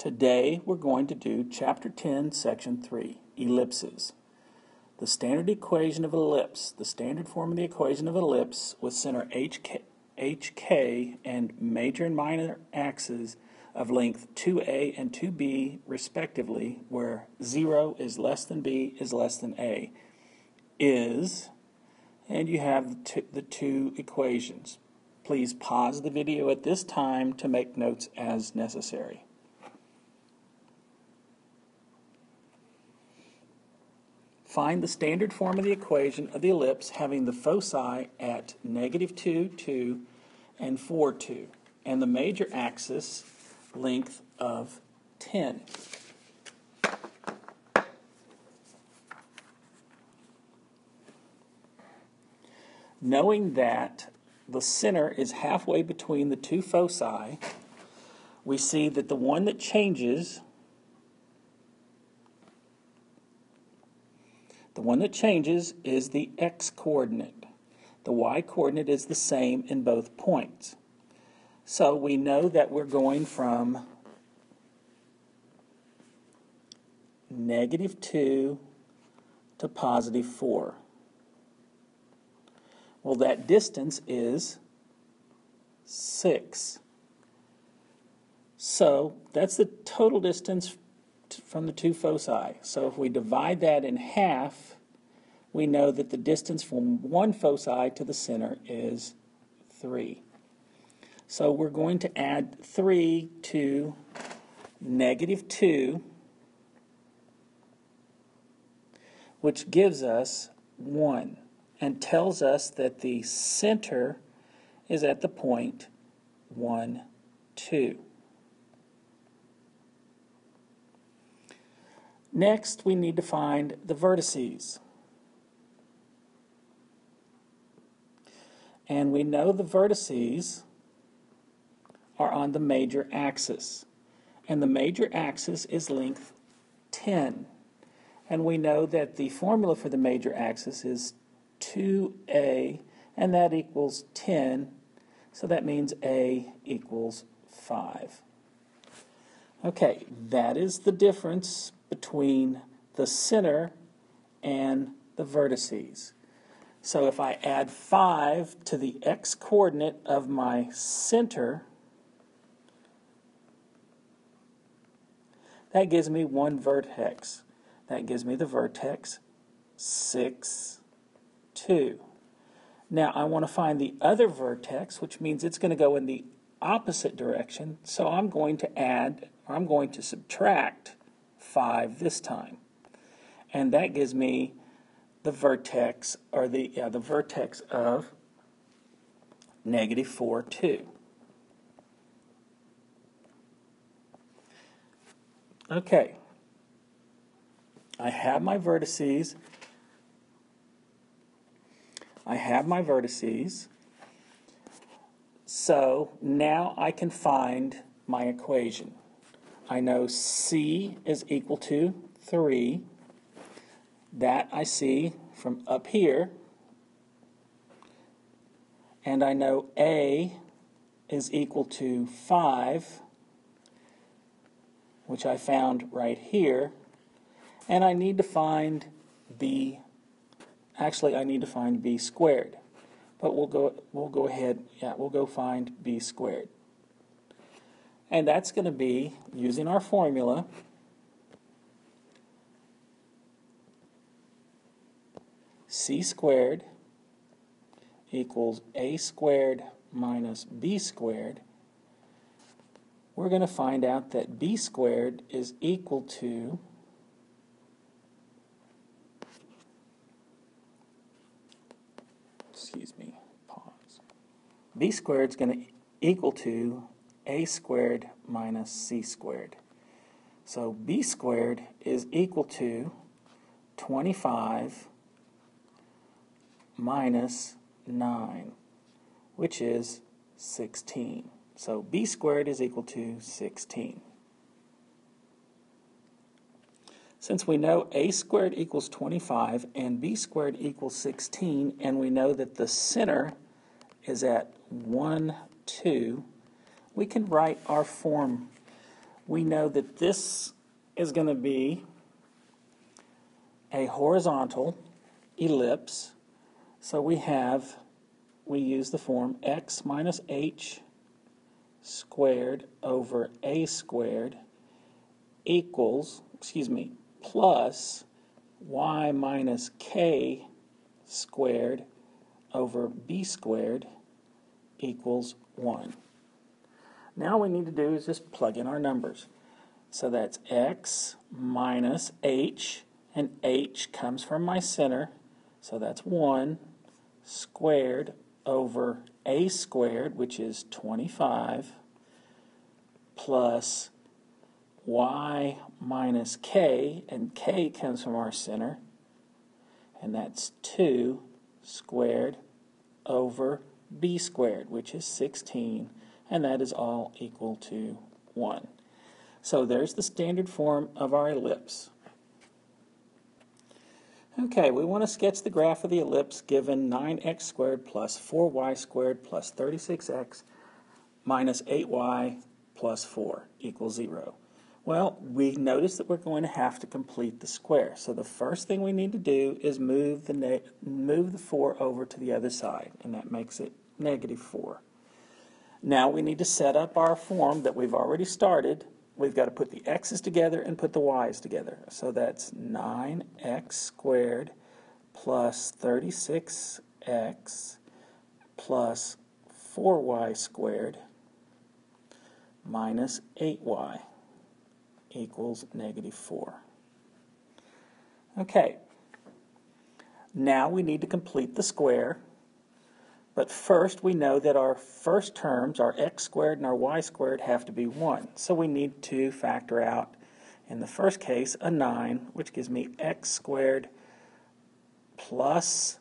Today we're going to do Chapter 10, Section 3, Ellipses. The standard equation of an ellipse, the standard form of the equation of an ellipse with center HK and major and minor axes of length 2a and 2b respectively, where 0 is less than b is less than a, is, and you have the two equations. Please pause the video at this time to make notes as necessary. Find the standard form of the equation of the ellipse having the foci at -2, 2, and 4, 2, and the major axis length of 10. Knowing that the center is halfway between the two foci, we see that the one that changes is the x-coordinate. The y-coordinate is the same in both points. So we know that we're going from -2 to +4. Well, that distance is 6. So that's the total distance from the two foci. So if we divide that in half, we know that the distance from one foci to the center is 3. So we're going to add 3 to -2, which gives us 1 and tells us that the center is at the point 1, 2. Next, we need to find the vertices. And we know the vertices are on the major axis. And the major axis is length 10. And we know that the formula for the major axis is 2a, and that equals 10. So that means a equals 5. Okay, that is the difference between the center and the vertices. So if I add 5 to the x-coordinate of my center, that gives me one vertex. That gives me the vertex 6, 2. Now I want to find the other vertex, which means it's going to go in the opposite direction. So I'm going to subtract 5 this time. And that gives me the vertex, or the vertex of -4, 2. Okay. I have my vertices. So now I can find my equation. I know C is equal to 3. That I see from up here. And I know A is equal to 5, which I found right here. And I need to find B. Actually, I need to find B squared. But we'll go find B squared. And that's going to be, using our formula, C squared equals A squared minus B squared. We're going to find out that B squared is equal to B squared is going to equal to A squared minus C squared. So B squared is equal to 25 minus 9, which is 16. So B squared is equal to 16. Since we know A squared equals 25 and B squared equals 16, and we know that the center is at 1, 2, we can write our form we know that this is going to be a horizontal ellipse. So we use the form x minus h squared over a squared equals, plus y minus k squared over b squared equals 1. Now what we need to do is just plug in our numbers. So that's x minus h, and h comes from my center, so that's 1 squared over a squared, which is 25, plus y minus k, and k comes from our center, and that's 2 squared over b squared, which is 16, and that is all equal to 1. So there's the standard form of our ellipse. Okay, we want to sketch the graph of the ellipse given 9x squared plus 4y squared plus 36x minus 8y plus 4 equals 0. Well, we notice that we're going to have to complete the square. So the first thing we need to do is move the 4 over to the other side, and that makes it negative 4. Now we need to set up our form that we've already started. We've got to put the x's together and put the y's together. So that's 9x squared plus 36x plus 4y squared minus 8y equals negative 4. Okay, now we need to complete the square. But first, we know that our first terms, our x squared and our y squared, have to be 1. So we need to factor out, in the first case, a 9, which gives me x squared plus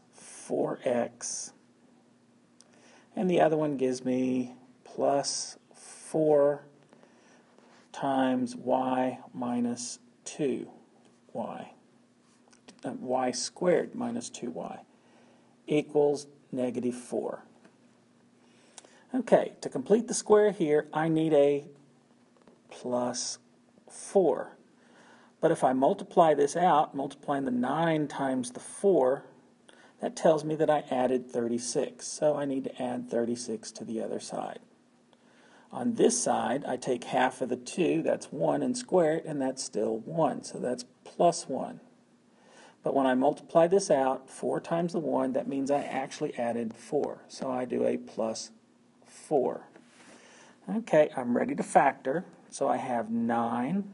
4x. And the other one gives me plus 4 times y minus 2y. Y squared minus 2y equals negative 4. Okay, to complete the square here, I need a plus 4. But if I multiply this out, multiplying the 9 times the 4, that tells me that I added 36. So I need to add 36 to the other side. On this side, I take half of the 2, that's 1, and square it, and that's still 1. So that's plus 1. But when I multiply this out, 4 times the 1, that means I actually added 4. So I do a plus 4. Okay, I'm ready to factor. So I have 9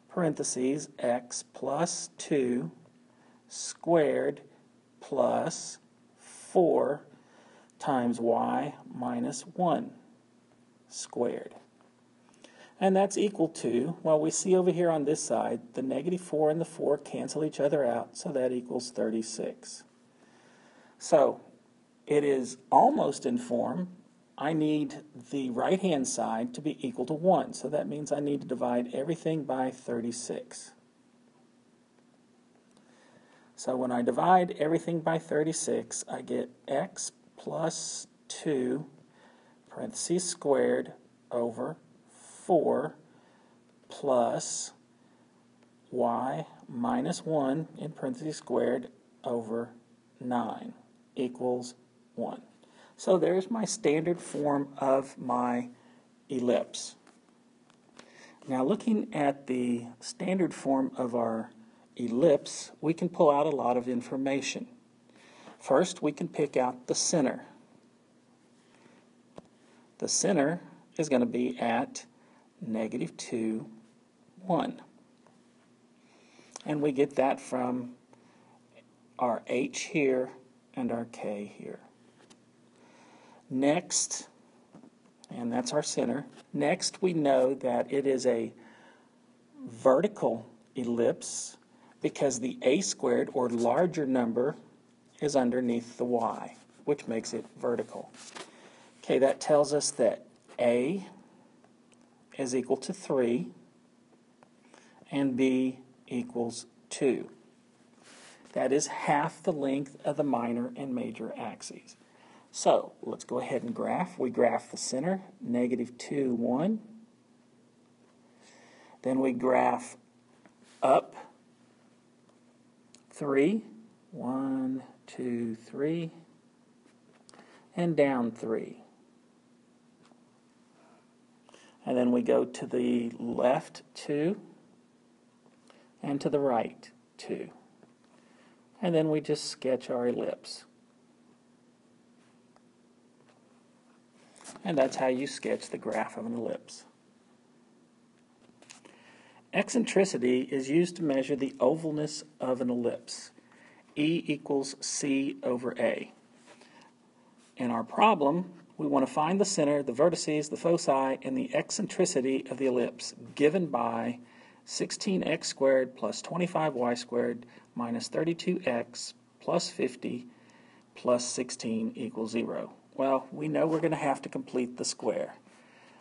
parentheses x plus 2 squared plus 4 times y minus 1 squared. And that's equal to, well, we see over here on this side, the negative 4 and the 4 cancel each other out, so that equals 36. So it is almost in form. I need the right-hand side to be equal to 1, so that means I need to divide everything by 36. So when I divide everything by 36, I get x plus 2 parentheses squared over 4 plus y minus 1 in parentheses squared over 9 equals 1. So there's my standard form of my ellipse. Now looking at the standard form of our ellipse, we can pull out a lot of information. First, we can pick out the center. The center is going to be at negative 2, 1. And we get that from our h here and our k here. Next, and that's our center, next we know that it is a vertical ellipse because the a squared, or larger number, is underneath the y, which makes it vertical. Okay, that tells us that a is equal to 3 and b equals 2. That is half the length of the minor and major axes. So let's go ahead and graph. We graph the center, negative 2, 1. Then we graph up 3, 1, 2, 3, and down 3. And then we go to the left 2 and to the right 2. And then we just sketch our ellipse. And that's how you sketch the graph of an ellipse. Eccentricity is used to measure the ovalness of an ellipse. E equals C over A. In our problem, we want to find the center, the vertices, the foci, and the eccentricity of the ellipse given by 16x squared plus 25y squared minus 32x plus 50 plus 16 equals 0. Well, we know we're going to have to complete the square.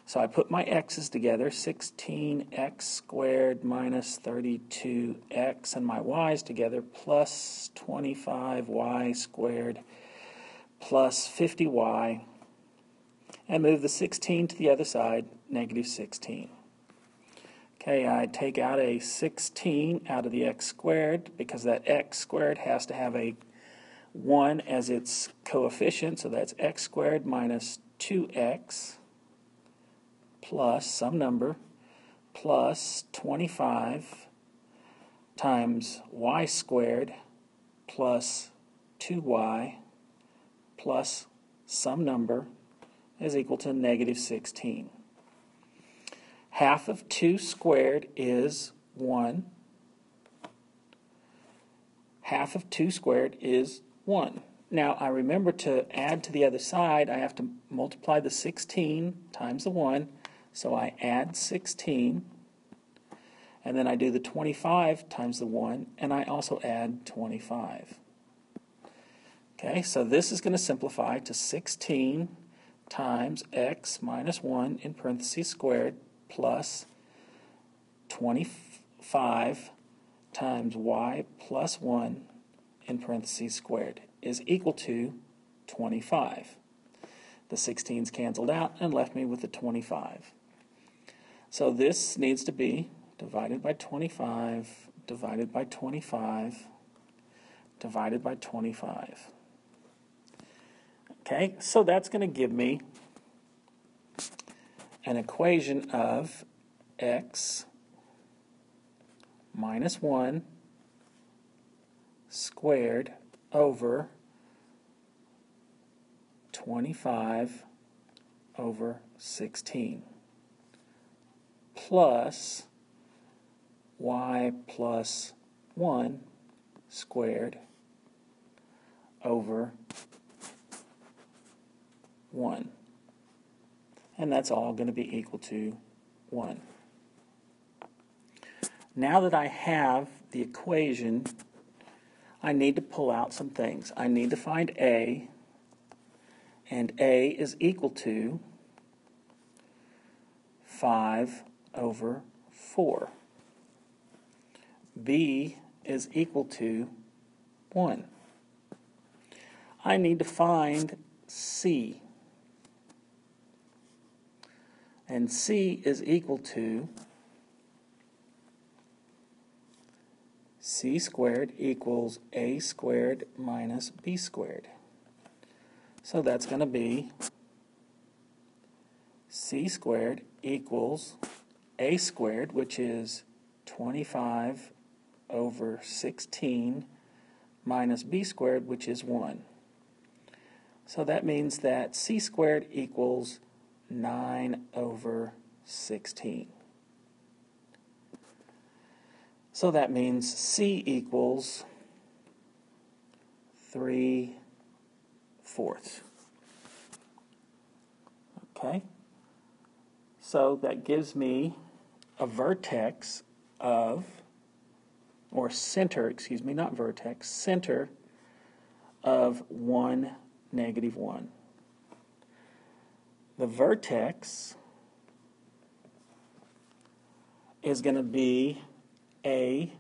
So I put my x's together, 16x squared minus 32x, and my y's together, plus 25y squared plus 50y, and move the 16 to the other side, negative 16. Okay, I take out a 16 out of the x squared because that x squared has to have a 1 as its coefficient, so that's x squared minus 2x plus some number plus 25 times y squared plus 2y plus some number is equal to negative 16. Half of 2 squared is 1. Half of 2 squared is 1. Now, I remember to add to the other side, I have to multiply the 16 times the 1. So I add 16, and then I do the 25 times the 1, and I also add 25. Okay, so this is going to simplify to 16 times x minus 1 in parentheses squared plus 25 times y plus 1 in parentheses squared is equal to 25. The 16's canceled out and left me with the 25. So this needs to be divided by 25, divided by 25, divided by 25. Okay, so that's going to give me an equation of x minus 1 squared over 25 over 16 plus y plus 1 squared over 1. And that's all going to be equal to 1. Now that I have the equation, I need to pull out some things. I need to find A, and A is equal to 5 over 4. B is equal to 1. I need to find C. And C is equal to C squared equals A squared minus B squared. So that's going to be C squared equals A squared, which is 25 over 16 minus B squared, which is 1. So that means that C squared equals 9 over 16. So that means C equals 3/4. Okay? So that gives me a vertex of, or center, excuse me, not vertex, center of 1, -1. The vertex is going to be A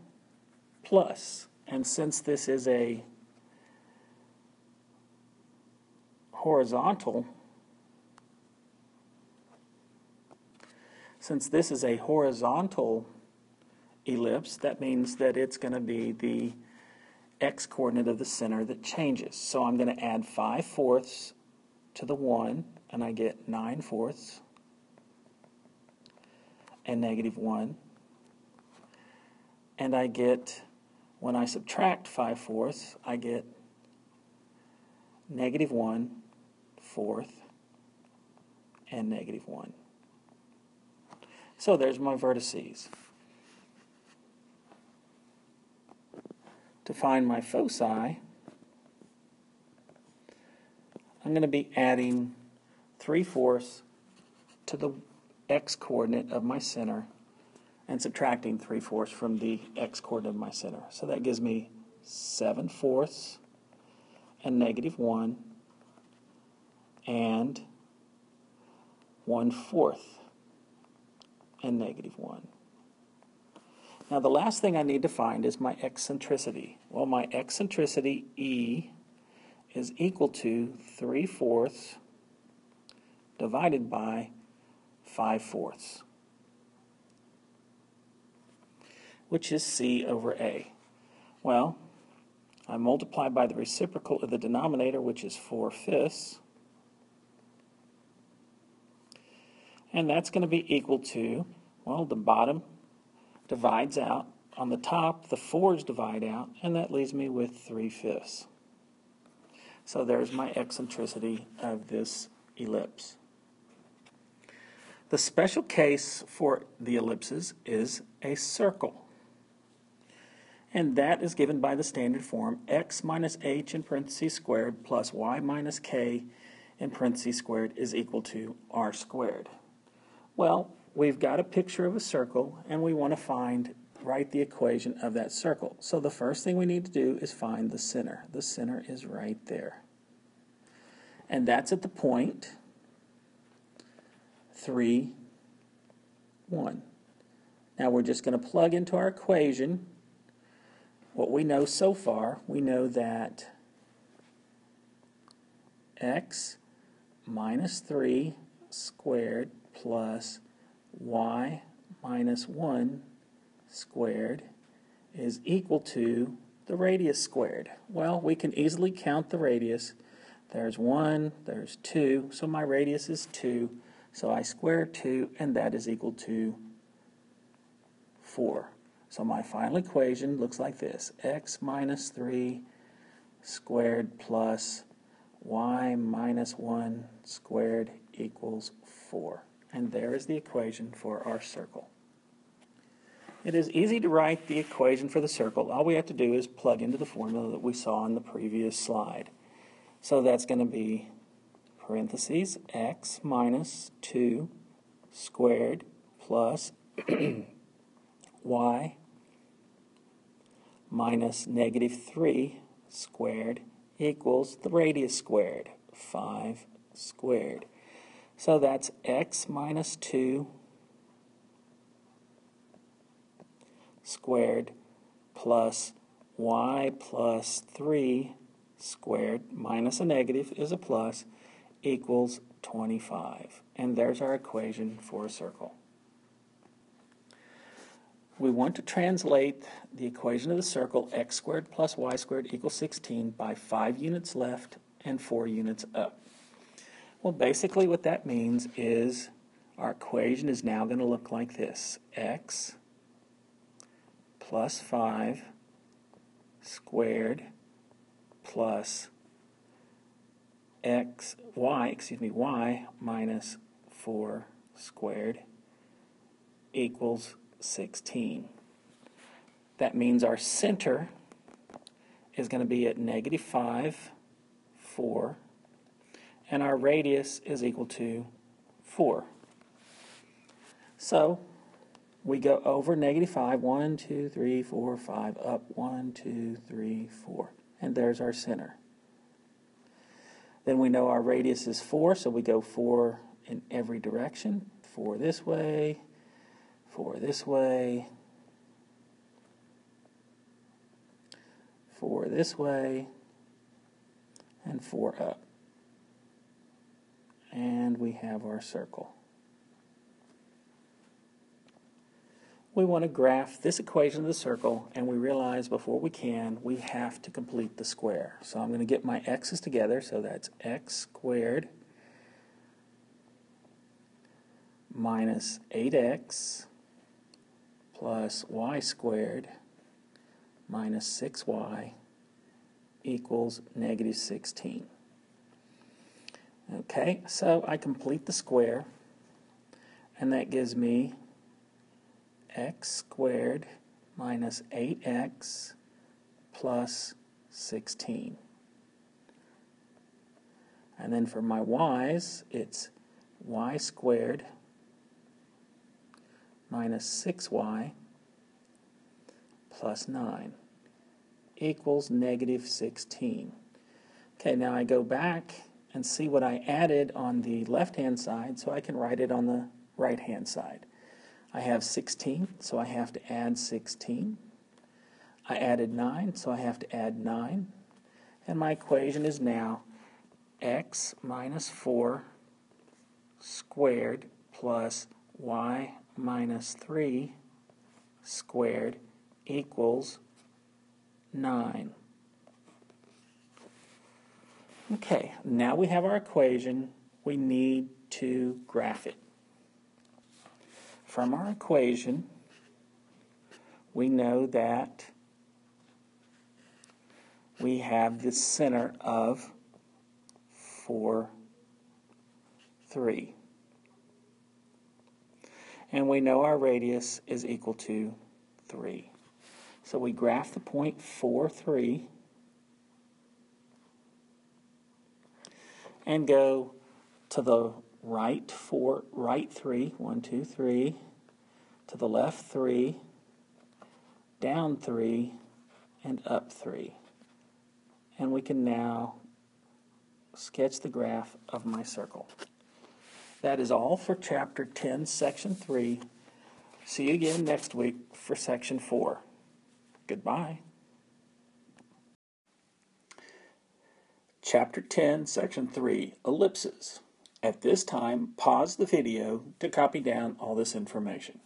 plus, and since this is a horizontal, Since this is a horizontal ellipse, that means that it's going to be the x-coordinate of the center that changes. So I'm going to add 5/4 to the 1, and I get 9/4 and -1. And I get, when I subtract 5/4, I get -1/4 and -1. So there's my vertices. To find my foci, I'm going to be adding 3/4 to the x-coordinate of my center and subtracting 3/4 from the x-coordinate of my center. So that gives me 7/4 and -1 and 1/4 and -1. Now the last thing I need to find is my eccentricity. Well, my eccentricity, E, is equal to 3/4 divided by 5/4, which is C over A. Well, I multiply by the reciprocal of the denominator, which is 4/5, and that's going to be equal to, well, the bottom divides out. On the top, the 4's divide out, and that leaves me with 3/5. So there's my eccentricity of this ellipse. The special case for the ellipses is a circle. And that is given by the standard form x minus h in parentheses squared plus y minus k in parentheses squared is equal to r squared. Well, we've got a picture of a circle, and we want to write the equation of that circle. So the first thing we need to do is find the center. The center is right there. And that's at the point 3, 1. Now we're just going to plug into our equation what we know so far. We know that x minus 3 squared plus y minus 1 squared is equal to the radius squared. Well, we can easily count the radius. There's 1, there's 2, so my radius is 2. So I square 2, and that is equal to 4. So my final equation looks like this: x minus 3 squared plus y minus 1 squared equals 4. And there is the equation for our circle. It is easy to write the equation for the circle. All we have to do is plug into the formula that we saw in the previous slide. So that's going to be parentheses x minus 2 squared plus y minus -3 squared equals the radius squared, 5 squared. So that's x minus 2 squared plus y plus 3 squared minus a negative is a plus equals 25. And there's our equation for a circle. We want to translate the equation of the circle x squared plus y squared equals 16 by 5 units left and 4 units up. Well, basically what that means is our equation is now going to look like this: x plus 5 squared plus y minus 4 squared equals 16. That means our center is going to be at -5, 4, and our radius is equal to 4. So we go over -5, 1, 2, 3, 4, 5, up 1, 2, 3, 4, and there's our center. Then we know our radius is 4, so we go 4 in every direction. 4 this way, 4 this way, 4 this way, and 4 up. And we have our circle. we want to graph this equation of the circle, and we realize before we can, we have to complete the square. So I'm going to get my x's together, so that's x squared minus 8x plus y squared minus 6y equals negative 16. Okay, so I complete the square, and that gives me x squared minus 8x plus 16. And then for my y's, it's y squared minus 6y plus 9 equals negative 16. Okay, now I go back and see what I added on the left-hand side, so I can write it on the right-hand side. I have 16, so I have to add 16. I added 9, so I have to add 9. And my equation is now x minus 4 squared plus y minus 3 squared equals 9. Okay, now we have our equation. We need to graph it. From our equation, we know that we have the center of 4, 3. And we know our radius is equal to 3. So we graph the point 4, 3 and go to the right 3, 1, 2, 3, to the left 3, down 3, and up 3. And we can now sketch the graph of my circle. That is all for Chapter 10, Section 3. See you again next week for Section 4. Goodbye. Chapter 10, Section 3, Ellipses. At this time, pause the video to copy down all this information.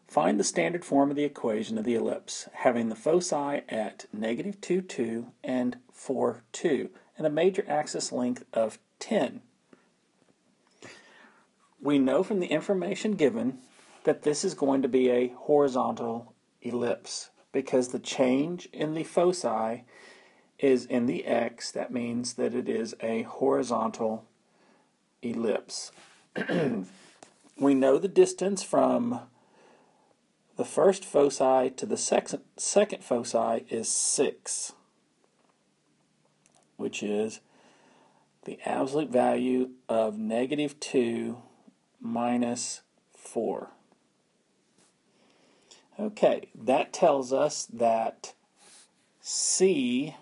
Find the standard form of the equation of the ellipse, having the foci at negative 2, 2 and 4, 2, and a major axis length of 10. We know from the information given that this is going to be a horizontal ellipse because the change in the foci is in the x. That means that it is a horizontal ellipse. We know the distance from the first foci to the second foci is 6, which is the absolute value of negative 2 minus 4. Okay, that tells us that C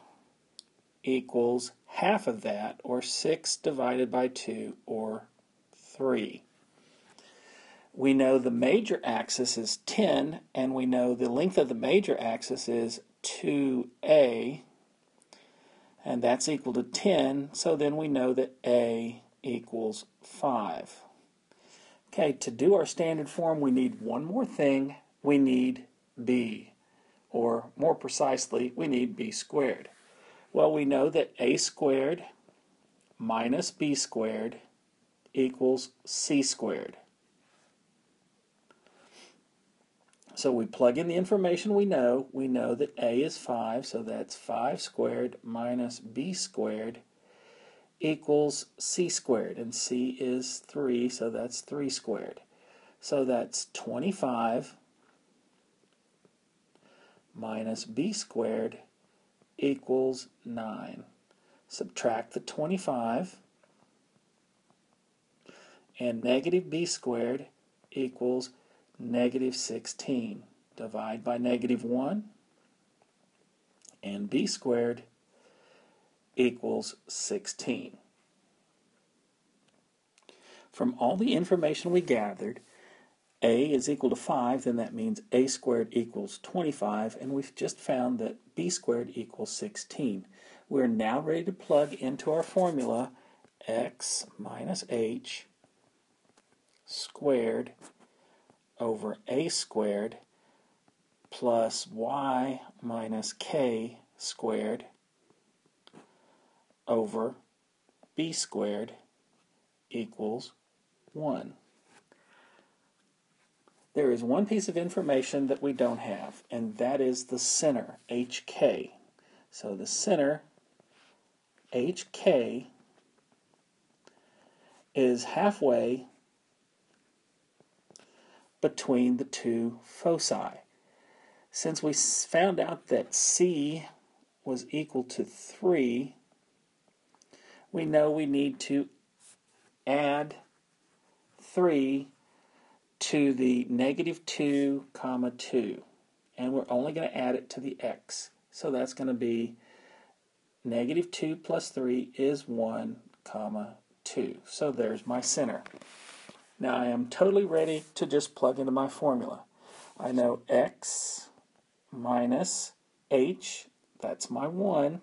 equals half of that, or 6 divided by 2, or 3. We know the major axis is 10, and we know the length of the major axis is 2a, and that's equal to 10, so then we know that a equals 5. Okay, to do our standard form, we need one more thing. We need b, or more precisely, we need b squared. Well, we know that a squared minus b squared equals c squared. So we plug in the information we know. We know that a is 5, so that's 5 squared minus b squared equals c squared, and c is 3, so that's 3 squared. So that's 25 minus b squared equals 9. Subtract the 25, and negative b squared equals negative 16. Divide by negative 1, and b squared equals 16. From all the information we gathered, a is equal to 5, then that means a squared equals 25, and we've just found that b squared equals 16. We're now ready to plug into our formula x minus h squared over a squared plus y minus k squared over b squared equals 1. There is one piece of information that we don't have, and that is the center, hk. So the center, hk, is halfway between the two foci. Since we found out that c was equal to 3, we know we need to add 3 to the negative 2, 2. And we're only going to add it to the x. So that's going to be negative 2 plus 3 is 1, 2. So there's my center. Now I am totally ready to just plug into my formula. I know x minus h, that's my 1,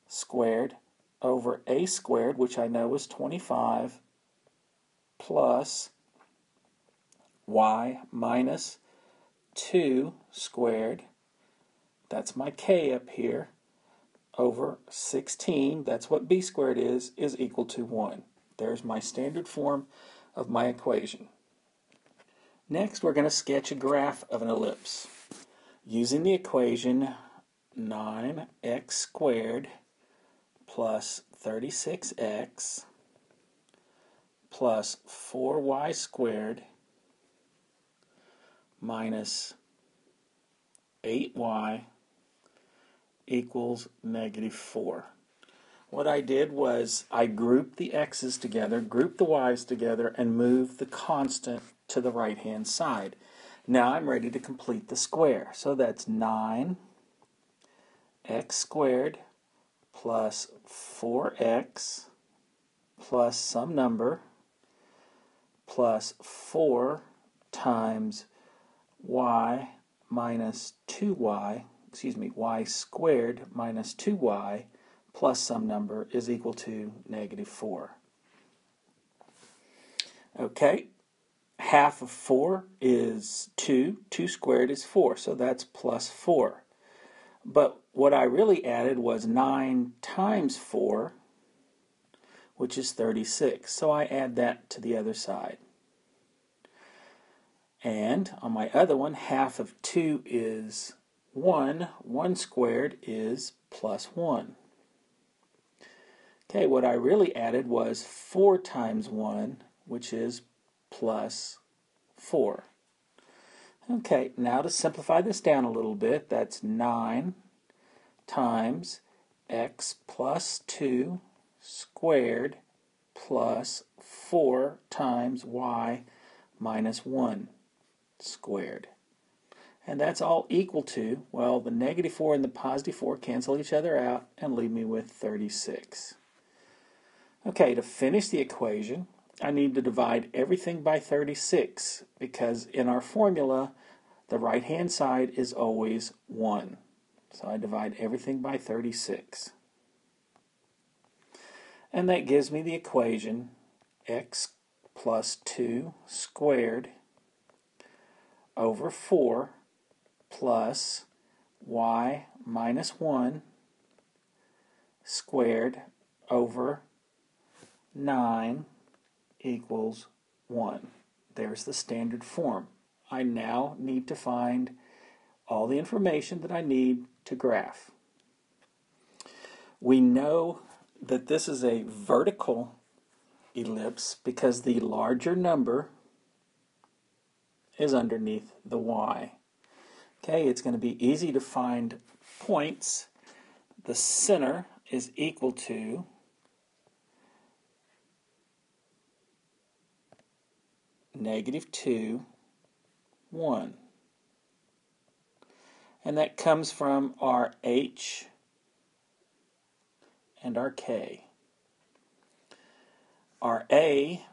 squared over a squared, which I know is 25, plus y minus 2 squared, that's my k up here, over 16, that's what b squared is equal to 1. There's my standard form of my equation. Next, we're going to sketch a graph of an ellipse. Using the equation 9x squared plus 36x plus 4y squared minus 8y equals negative 4. What I did was I grouped the x's together, grouped the y's together, and moved the constant to the right-hand side. Now I'm ready to complete the square. So that's 9x squared plus 4x plus some number plus 4 times y minus 2y, y squared minus 2y plus some number is equal to negative 4. Okay, half of 4 is 2. 2 squared is 4, so that's plus 4. But what I really added was 9 times 4, which is 36. So I add that to the other side. And on my other one, half of 2 is 1. 1 squared is plus 1. Okay, what I really added was 4 times 1, which is plus 4. Okay, now to simplify this down a little bit, that's 9 times x plus 2 squared plus 4 times y minus 1 squared. And that's all equal to, well, the negative 4 and the positive 4 cancel each other out and leave me with 36. Okay, to finish the equation, I need to divide everything by 36 because in our formula, the right-hand side is always 1. So I divide everything by 36. And that gives me the equation x plus 2 squared over 4 plus y minus 1 squared over 9 equals 1. There's the standard form. I now need to find all the information that I need to graph. We know that this is a vertical ellipse because the larger number is underneath the y. Okay, it's going to be easy to find points. The center is equal to negative 2, 1. And that comes from our h and our k. Our a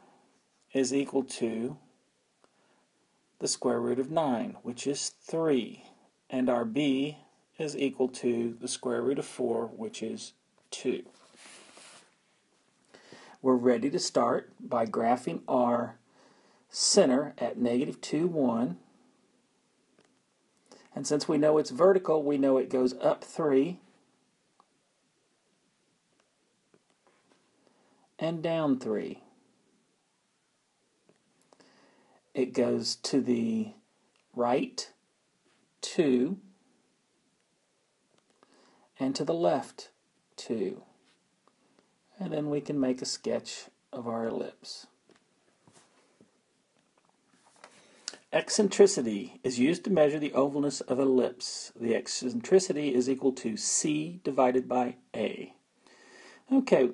is equal to the square root of 9, which is 3. And our b is equal to the square root of 4, which is 2. We're ready to start by graphing our center at negative 2, 1. And since we know it's vertical, we know it goes up 3 and down 3. It goes to the right 2 and to the left 2. And then we can make a sketch of our ellipse. Eccentricity is used to measure the ovalness of an ellipse. The eccentricity is equal to C divided by A. Okay,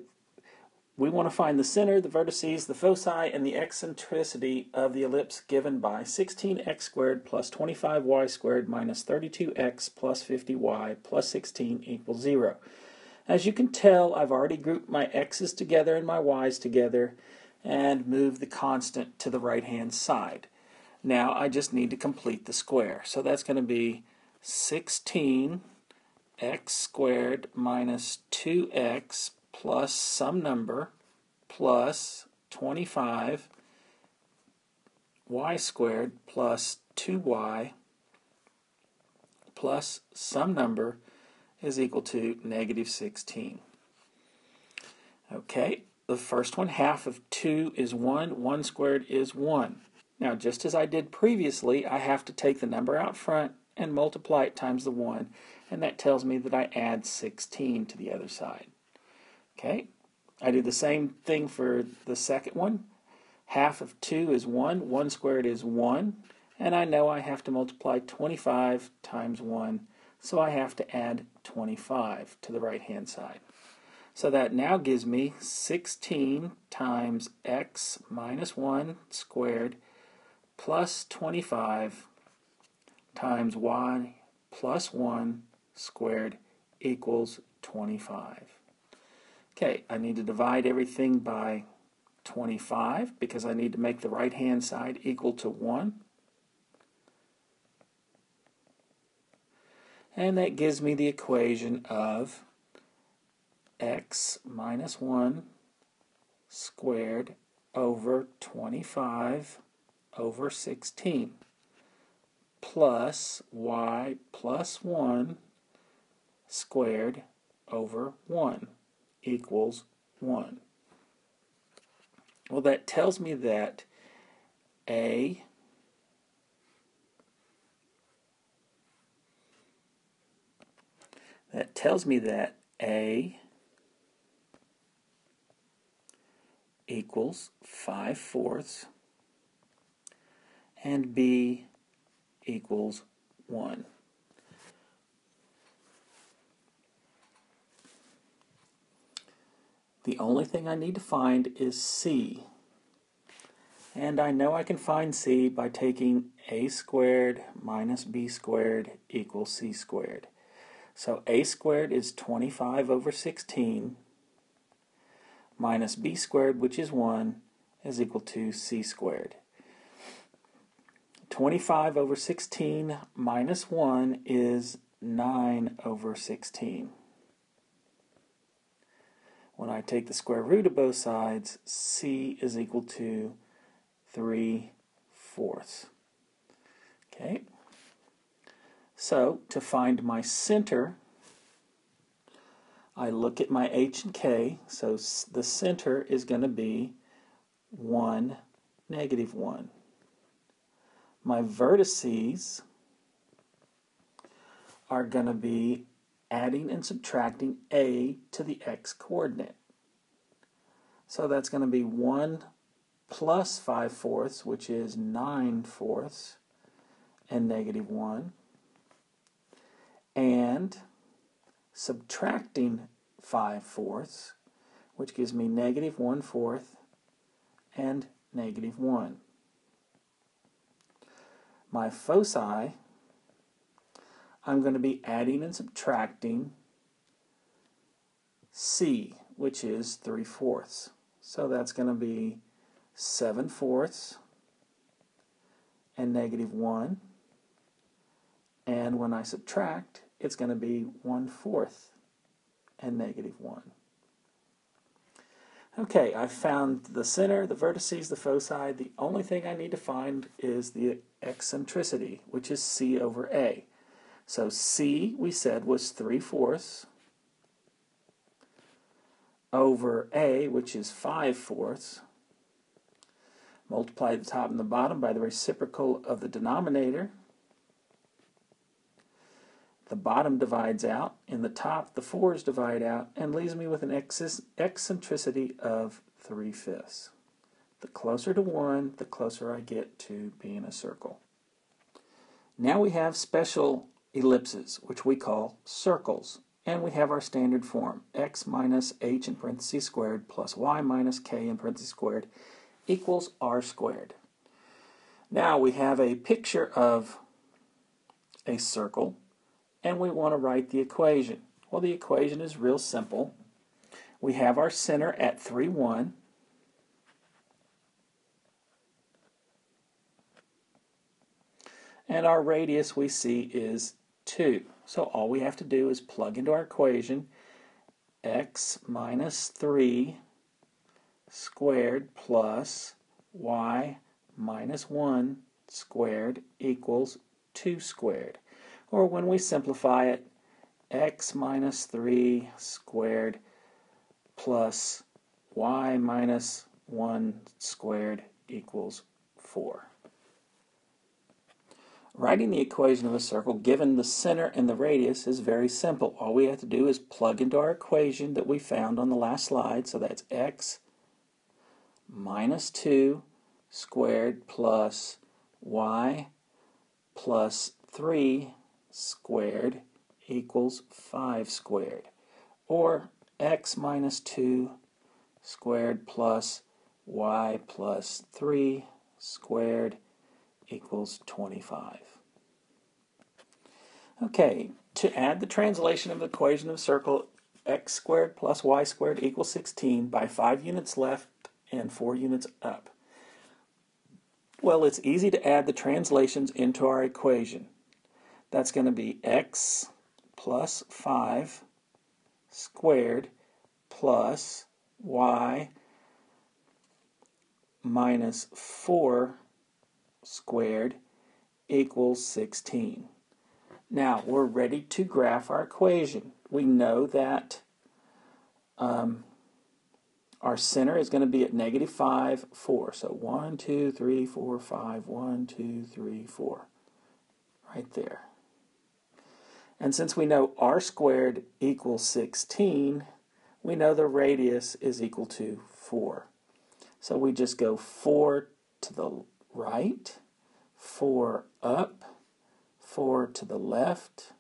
we want to find the center, the vertices, the foci, and the eccentricity of the ellipse given by 16x squared plus 25y squared minus 32x plus 50y plus 16 equals 0. As you can tell, I've already grouped my x's together and my y's together and moved the constant to the right-hand side. Now I just need to complete the square. So that's going to be 16x squared minus 2x plus some number plus 25y squared plus 2y plus some number is equal to negative 16. Okay, the first one, half of 2 is 1, 1 squared is 1. Now, just as I did previously, I have to take the number out front and multiply it times the 1, and that tells me that I add 16 to the other side. Okay, I do the same thing for the second one. Half of 2 is 1, 1 squared is 1, and I know I have to multiply 25 times 1, so I have to add 25 to the right-hand side. So that now gives me 16 times x minus 1 squared plus 25 times y plus 1 squared equals 25. Okay, I need to divide everything by 25 because I need to make the right-hand side equal to 1. And that gives me the equation of x minus 1 squared over 25 over 16 plus y plus 1 squared over 1 equals 1. Well, that tells me that A equals 5/4 and B equals 1. The only thing I need to find is C. And I know I can find C by taking A squared minus B squared equals C squared. So A squared is 25 over 16 minus B squared, which is 1, is equal to C squared. 25 over 16 minus 1 is 9 over 16. When I take the square root of both sides, C is equal to 3/4. Okay, so to find my center, I look at my H and K, so the center is going to be 1, -1. My vertices are going to be adding and subtracting A to the X coordinate. So that's going to be 1 plus 5/4, which is 9/4, and -1. And subtracting 5/4, which gives me -1/4 and -1. My foci, I'm going to be adding and subtracting C, which is 3/4. So that's going to be 7/4 and -1. And when I subtract, it's going to be 1/4 and -1. Okay, I've found the center, the vertices, the foci. The only thing I need to find is the eccentricity, which is C over A. So C, we said, was 3/4 over A, which is 5/4. Multiply the top and the bottom by the reciprocal of the denominator. The bottom divides out. In the top, the 4's divide out, and leaves me with an eccentricity of 3/5. The closer to 1, the closer I get to being a circle. Now we have special ellipses, which we call circles. And we have our standard form, x minus h in parentheses squared plus y minus k in parentheses squared equals r squared. Now we have a picture of a circle, and we want to write the equation. Well, the equation is real simple. We have our center at 3, 1. And our radius we see is 2. So all we have to do is plug into our equation x minus 3 squared plus y minus 1 squared equals 2 squared. Or when we simplify it, x minus 3 squared plus y minus 1 squared equals 4. Writing the equation of a circle given the center and the radius is very simple. All we have to do is plug into our equation that we found on the last slide. So that's x minus 2 squared plus y plus 3 squared equals 5 squared. Or x minus 2 squared plus y plus 3 squared equals 25. Okay, to add the translation of the equation of a circle, x squared plus y squared equals 16 by 5 units left and 4 units up. Well, it's easy to add the translations into our equation. That's going to be x plus 5 squared plus y minus 4 squared equals 16. Now we're ready to graph our equation. We know that our center is going to be at negative 5, 4. So 1, 2, 3, 4, 5, 1, 2, 3, 4. Right there. And since we know r squared equals 16, we know the radius is equal to 4. So we just go 4 to the right, 4 up, 4 to the left,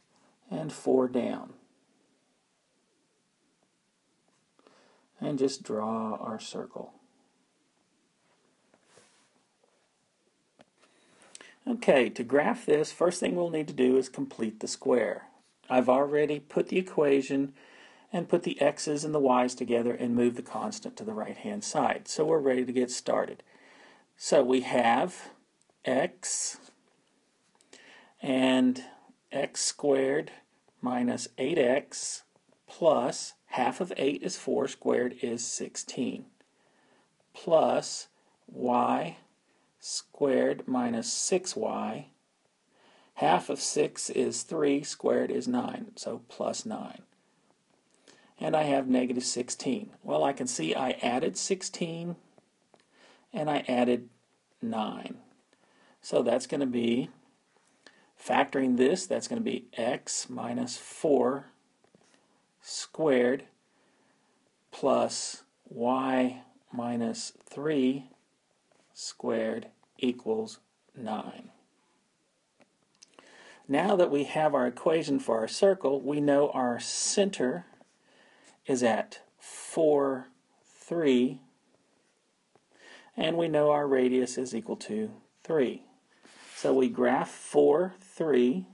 and 4 down. And just draw our circle. Okay, to graph this, first thing we'll need to do is complete the square. I've already put the equation and put the x's and the y's together and moved the constant to the right-hand side. So we're ready to get started. So we have x and x squared minus 8x plus half of 8 is 4 squared is 16 plus y squared minus 6y. Half of 6 is 3 squared is 9, so plus 9. And I have negative 16. Well, I can see I added 16 and I added 9. So that's going to be, factoring this, that's going to be x minus 4 squared plus y minus 3 squared equals 9. Now that we have our equation for our circle, we know our center is at 4, 3, and we know our radius is equal to 3. So we graph 4, 3,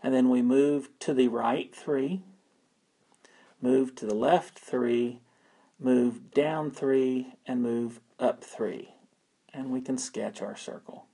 and then we move to the right 3, move to the left 3, move down 3, and move up 3. And we can sketch our circle.